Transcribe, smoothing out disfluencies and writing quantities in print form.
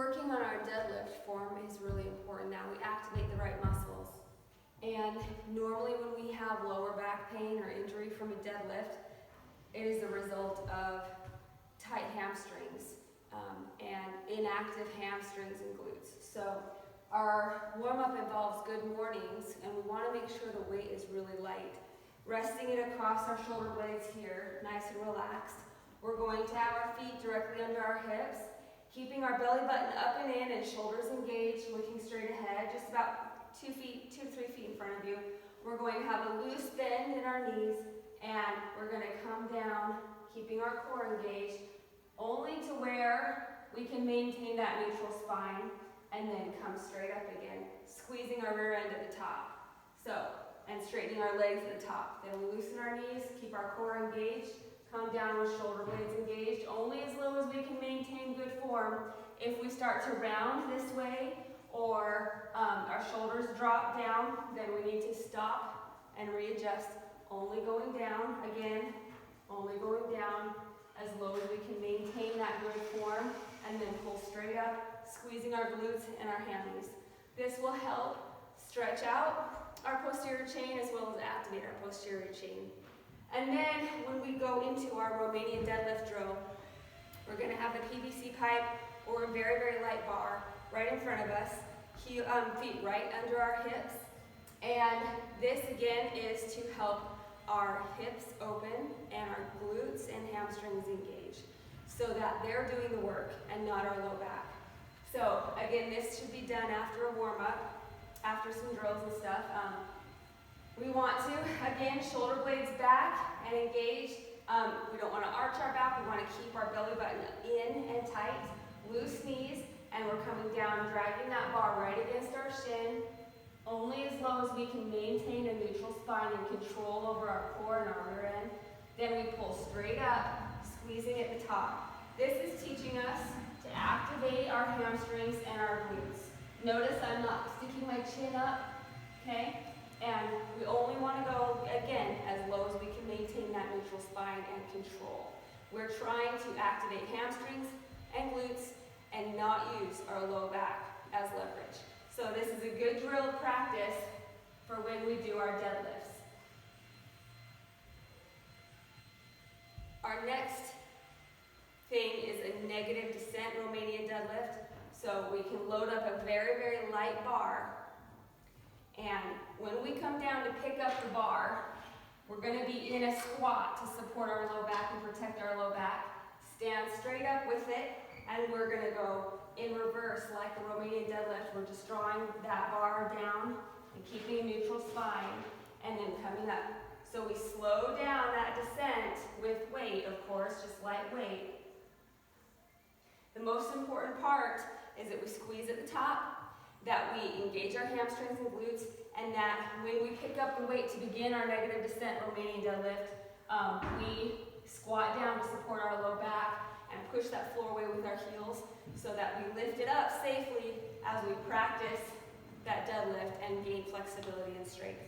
working on our deadlift form is really important now. We activate the right muscles. And normally when we have lower back pain or injury from a deadlift, it is the result of tight hamstrings and inactive hamstrings and glutes. So our warm-up involves good mornings, and we want to make sure the weight is really light. Resting it across our shoulder blades here, nice and relaxed. We're going to have our feet directly under our hips, keeping our belly button up and in and shoulders engaged, looking straight ahead, just about 2 to 3 feet in front of you. We're going to have a loose bend in our knees, and we're going to come down, keeping our core engaged, only to where we can maintain that neutral spine, and then come straight up again, squeezing our rear end at the top. So, and straightening our legs at the top. Then we loosen our knees, keep our core engaged, come down with shoulder blades engaged, only as low as we can maintain good form. If we start to round this way, or our shoulders drop down, then we need to stop and readjust. Only going down, again, only going down as low as we can maintain that good form, and then pull straight up, squeezing our glutes and our hammies. This will help stretch out our posterior chain as well as activate our posterior chain. And then when we go into our Romanian deadlift drill, we're going to have the PVC pipe or a very, very light bar right in front of us, feet right under our hips. And this again is to help our hips open and our glutes and hamstrings engage so that they're doing the work and not our low back. So again, this should be done after a warm-up, after some drills and stuff. We want to, again, shoulder blades back and engaged. We don't want to arch our back. We want to keep our belly button in and tight. Loose knees, and we're coming down, dragging that bar right against our shin, only as low as we can maintain a neutral spine and control over our core and our rear end. Then we pull straight up, squeezing at the top. This is teaching us to activate our hamstrings and our glutes. Notice I'm not sticking my chin up, okay? And we only want to go, again, as low as we can maintain that neutral spine and control. We're trying to activate hamstrings and glutes and not use our low back as leverage. So this is a good drill practice for when we do our deadlifts. Our next thing is a negative descent Romanian deadlift. So we can load up a very, very light bar. And when we come down to pick up the bar, we're going to be in a squat to support our low back and protect our low back. Stand straight up with it, and we're going to go in reverse like the Romanian deadlift. We're just drawing that bar down and keeping a neutral spine, and then coming up. So we slow down that descent with weight, of course, just light weight. The most important part is that we squeeze at the top, that we engage our hamstrings and glutes, and that when we pick up the weight to begin our negative descent Romanian deadlift, we squat down to support our low back and push that floor away with our heels so that we lift it up safely as we practice that deadlift and gain flexibility and strength.